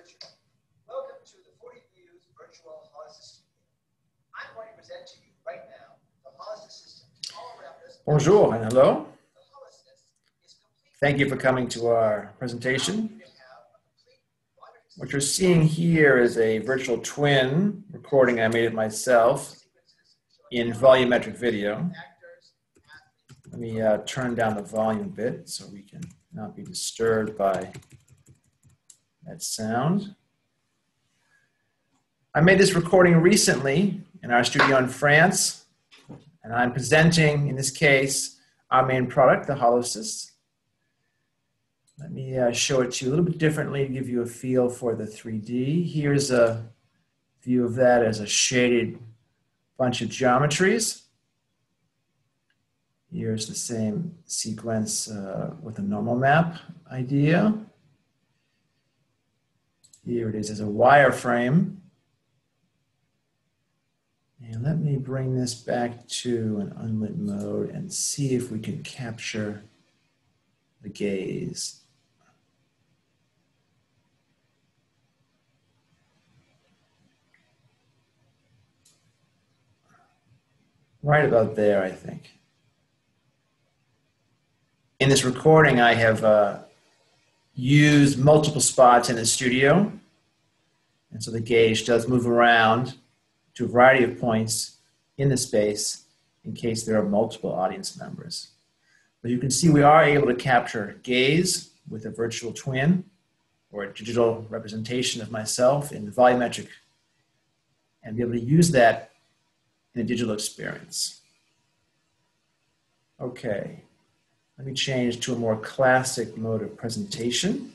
Broadbridge. Welcome to the 40 Views Virtual Holosis Studio. I'm going to present to you right now the holosis system all around us. Bonjour and hello. Thank you for coming to our presentation. What you're seeing here is a virtual twin recording I made of myself in volumetric video. Let me turn down the volume a bit so we can not be disturbed by that sound. I made this recording recently in our studio in France, and I'm presenting, in this case, our main product, the holosis. Let me show it to you a little bit differently to give you a feel for the 3D. Here's a view of that as a shaded bunch of geometries. Here's the same sequence with a normal map idea. Here it is as a wireframe. And let me bring this back to an unlit mode and see if we can capture the gaze. Right about there, I think. In this recording, I have used multiple spots in the studio. And so the gaze does move around to a variety of points in the space in case there are multiple audience members. But you can see we are able to capture gaze with a virtual twin or a digital representation of myself in volumetric and be able to use that in a digital experience. Okay. Let me change to a more classic mode of presentation.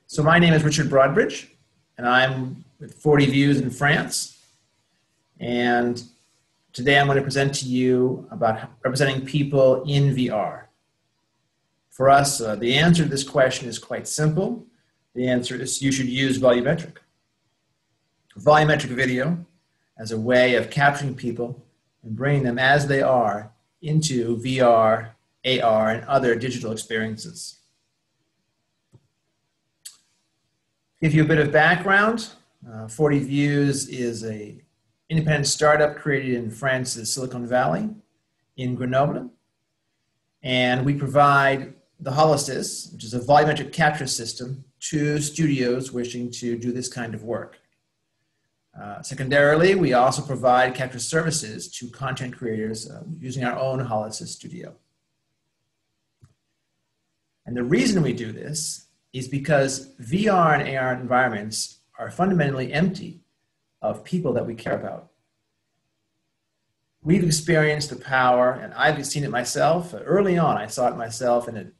So my name is Richard Broadbridge, and I'm with 40 Views in France. And today I'm going to present to you about representing people in VR. For us, the answer to this question is quite simple. The answer is you should use volumetric. Volumetric video as a way of capturing people and bringing them as they are into VR, AR, and other digital experiences. To give you a bit of background, 40 Views is an independent startup created in France's Silicon Valley, in Grenoble. And we provide the holosis, which is a volumetric capture system, to studios wishing to do this kind of work. Secondarily, we also provide capture services to content creators using our own holosis studio. And the reason we do this is because VR and AR environments are fundamentally empty of people that we care about. We've experienced the power, and I've seen it myself. Early on, I saw it myself in an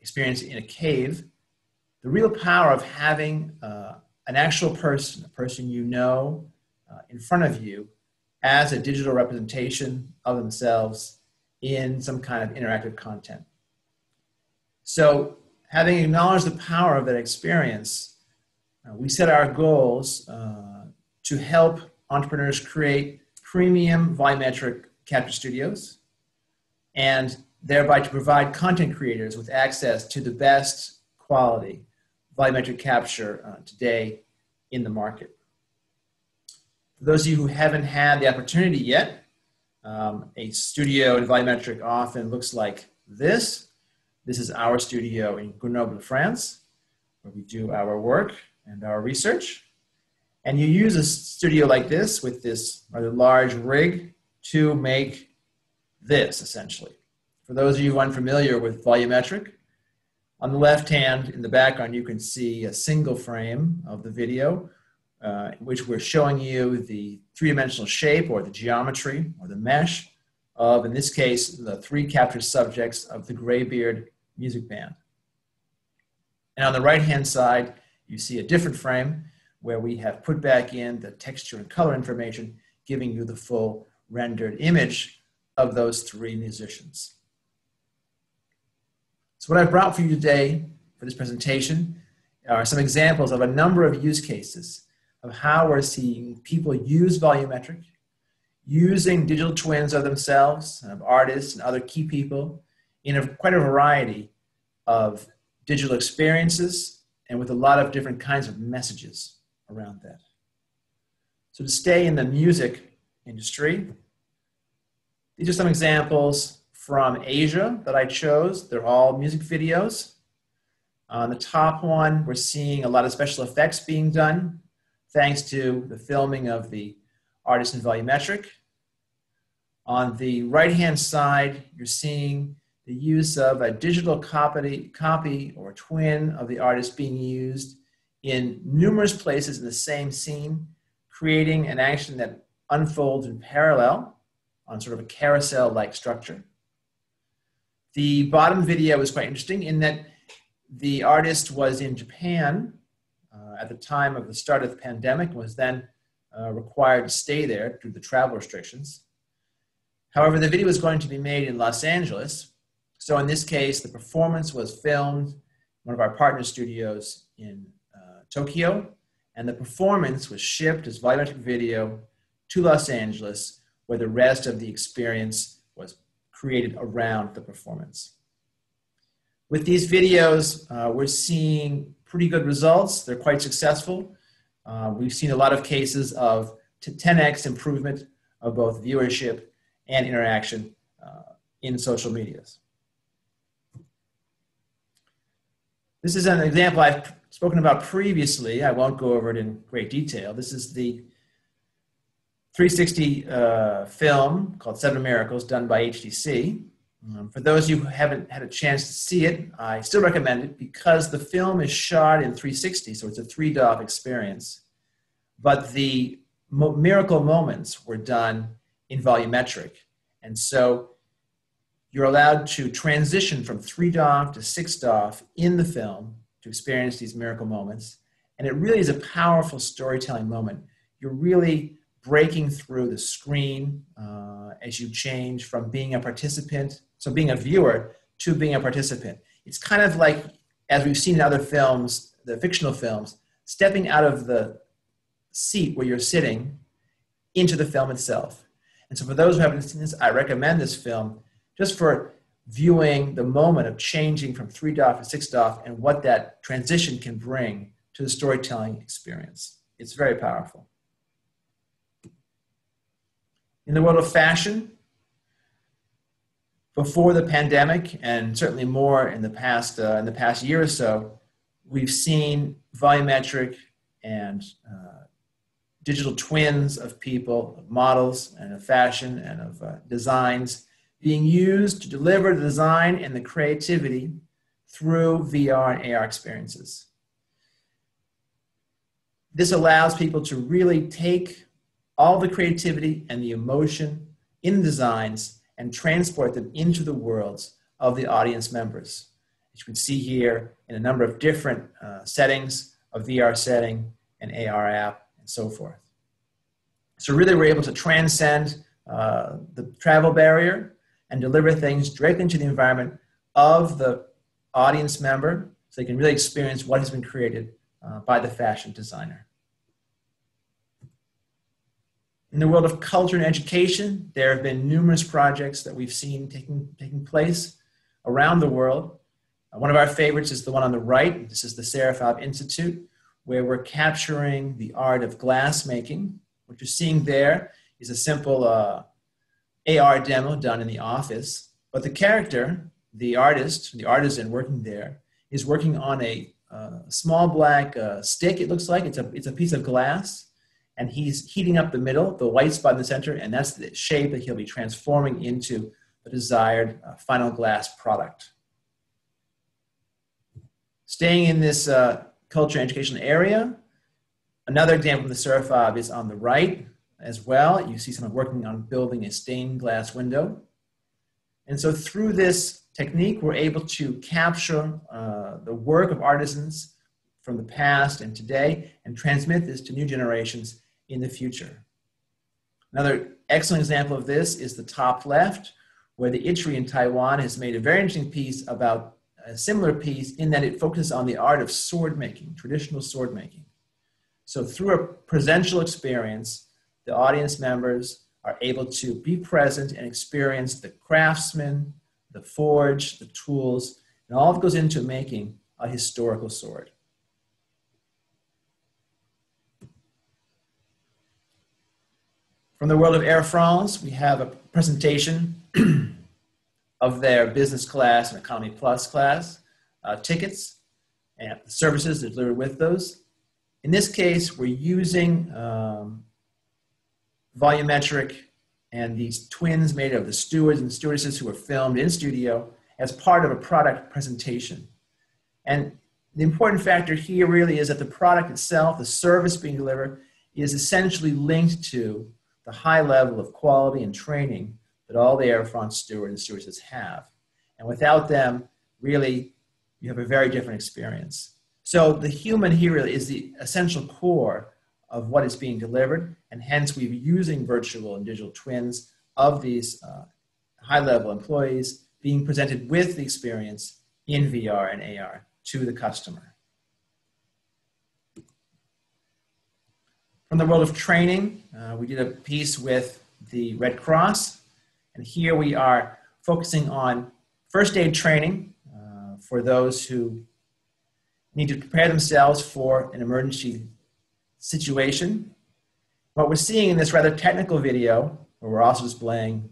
experience in a cave. The real power of having an actual person, a person you know, in front of you as a digital representation of themselves in some kind of interactive content. So having acknowledged the power of that experience, we set our goals to help entrepreneurs create premium volumetric capture studios and thereby to provide content creators with access to the best quality volumetric capture today in the market. For those of you who haven't had the opportunity yet, a studio in volumetric often looks like this. This is our studio in Grenoble, France, where we do our work and our research. And you use a studio like this with this rather large rig to make this, essentially. For those of you unfamiliar with volumetric, on the left hand in the background, you can see a single frame of the video, in which we're showing you the three-dimensional shape or the geometry or the mesh of, in this case, the three captured subjects of the Greybeard music band. And on the right-hand side, you see a different frame where we have put back in the texture and color information, giving you the full rendered image of those three musicians. So what I've brought for you today for this presentation are some examples of a number of use cases of how we're seeing people use volumetric, using digital twins of themselves, of artists and other key people in quite a variety of digital experiences and with a lot of different kinds of messages around that. So to stay in the music industry, these are some examples from Asia that I chose. They're all music videos. On the top one, we're seeing a lot of special effects being done thanks to the filming of the artist in Volumetric. On the right-hand side, you're seeing the use of a digital copy or twin of the artist being used in numerous places in the same scene, creating an action that unfolds in parallel on sort of a carousel-like structure. The bottom video is quite interesting in that the artist was in Japan at the time of the start of the pandemic, was then required to stay there due to the travel restrictions. However, the video was going to be made in Los Angeles. So in this case, the performance was filmed in one of our partner studios in Tokyo, and the performance was shipped as volumetric video to Los Angeles, where the rest of the experience was created around the performance. With these videos, we're seeing pretty good results. They're quite successful. We've seen a lot of cases of 10x improvement of both viewership and interaction in social medias. This is an example I've spoken about previously. I won't go over it in great detail. This is the 360 film called 7 Miracles done by HTC. For those of you who haven't had a chance to see it, I still recommend it because the film is shot in 360, so it's a 3DOF experience. But the miracle moments were done in volumetric. And so you're allowed to transition from 3DOF to 6DOF in the film to experience these miracle moments. And it really is a powerful storytelling moment. You're really breaking through the screen as you change from being a participant, so being a viewer, to being a participant. It's kind of like, as we've seen in other films, the fictional films, stepping out of the seat where you're sitting into the film itself. And so for those who haven't seen this, I recommend this film just for viewing the moment of changing from 3DOF to 6DOF and what that transition can bring to the storytelling experience. It's very powerful. In the world of fashion, before the pandemic, and certainly more in the past year or so, we've seen volumetric and digital twins of people, of models, and of fashion, and of designs being used to deliver the design and the creativity through VR and AR experiences. This allows people to really take all the creativity and the emotion in designs and transport them into the worlds of the audience members. As you can see here in a number of different settings, a VR setting, an AR app, and so forth. So really we're able to transcend the travel barrier and deliver things directly into the environment of the audience member so they can really experience what has been created by the fashion designer. In the world of culture and education, there have been numerous projects that we've seen taking place around the world. One of our favorites is the one on the right. This is the Stereopsia Institute, where we're capturing the art of glass making. What you're seeing there is a simple AR demo done in the office, but the character, the artist, the artisan working there, is working on a small black stick, it looks like. It's a piece of glass. And he's heating up the middle, the white spot in the center, and that's the shape that he'll be transforming into the desired final glass product. Staying in this culture and education area, another example of the Stereopsia is on the right as well. You see someone working on building a stained glass window. And so through this technique, we're able to capture the work of artisans from the past and today and transmit this to new generations in the future. Another excellent example of this is the top left, where the ITRI in Taiwan has made a very interesting piece about a similar piece in that it focuses on the art of sword making, traditional sword making. So through a presential experience, the audience members are able to be present and experience the craftsman, the forge, the tools, and all of it goes into making a historical sword. From the world of Air France, we have a presentation of their business class and economy plus class tickets and services that are delivered with those. In this case, we're using Volumetric and these twins made of the stewards and stewardesses who were filmed in studio as part of a product presentation. And the important factor here really is that the product itself, the service being delivered, is essentially linked to the high level of quality and training that all the Air France stewards and stewardesses have. And without them, really, you have a very different experience. So the human here really is the essential core of what is being delivered, and hence we're using virtual and digital twins of these high-level employees being presented with the experience in VR and AR to the customer. From the world of training, we did a piece with the Red Cross, and here we are focusing on first aid training for those who need to prepare themselves for an emergency situation. What we're seeing in this rather technical video, where we're also displaying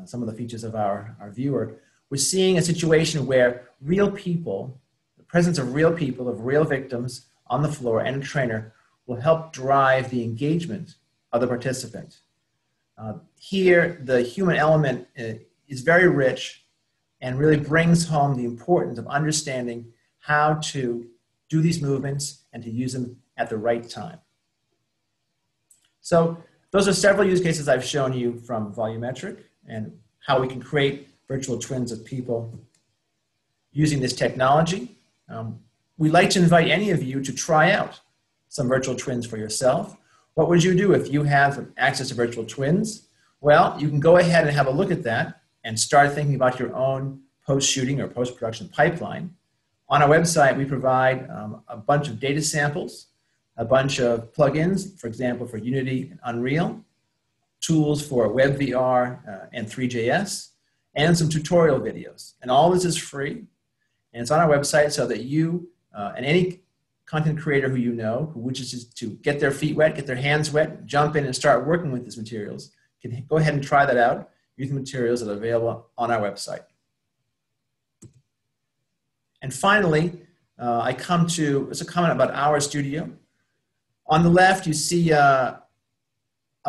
some of the features of our viewer, we're seeing a situation where real people, the presence of real people, of real victims on the floor and a trainer will help drive the engagement of the participant. Here, the human element is very rich and really brings home the importance of understanding how to do these movements and to use them at the right time. So those are several use cases I've shown you from Volumetric and how we can create virtual twins of people using this technology. We'd like to invite any of you to try out some virtual twins for yourself. What would you do if you have access to virtual twins? Well, you can go ahead and have a look at that and start thinking about your own post-shooting or post-production pipeline. On our website, we provide a bunch of data samples, a bunch of plugins, for example, for Unity and Unreal, tools for WebVR and 3JS, and some tutorial videos. And all this is free, and it's on our website so that you and any content creator who you know who wishes to get their feet wet, get their hands wet, jump in and start working with these materials, can go ahead and try that out using materials that are available on our website. And finally, I come to, it's a comment about our studio. On the left, you see a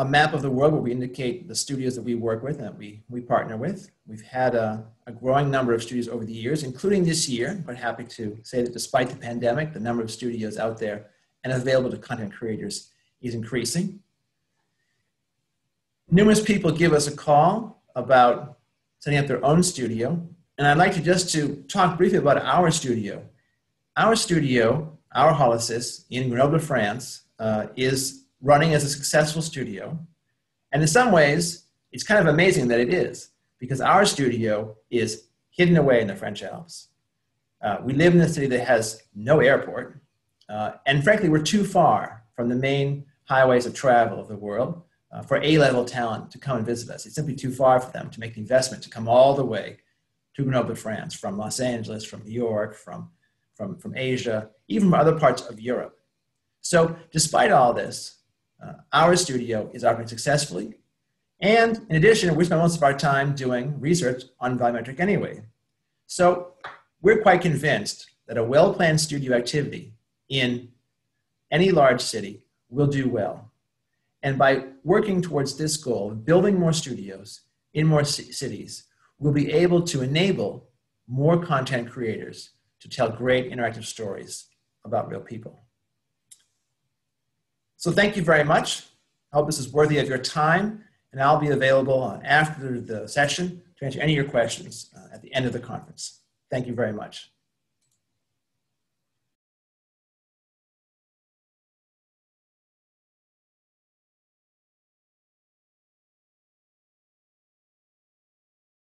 map of the world where we indicate the studios that we work with and that we partner with. We've had a growing number of studios over the years, including this year, but happy to say that despite the pandemic, the number of studios out there and available to content creators is increasing. Numerous people give us a call about setting up their own studio, and I'd like to talk briefly about our studio. Our studio, our Holosys in Grenoble, France, is running as a successful studio. And in some ways, it's kind of amazing that it is, because our studio is hidden away in the French Alps. We live in a city that has no airport. And frankly, we're too far from the main highways of travel of the world for A-level talent to come and visit us. It's simply too far for them to make the investment to come all the way to Grenoble, France, from Los Angeles, from New York, from Asia, even from other parts of Europe. So despite all this, our studio is operating successfully. And in addition, we spend most of our time doing research on Volumetric anyway. So we're quite convinced that a well-planned studio activity in any large city will do well. And by working towards this goal, building more studios in more cities, we'll be able to enable more content creators to tell great interactive stories about real people. So thank you very much. I hope this is worthy of your time, and I'll be available after the session to answer any of your questions at the end of the conference. Thank you very much.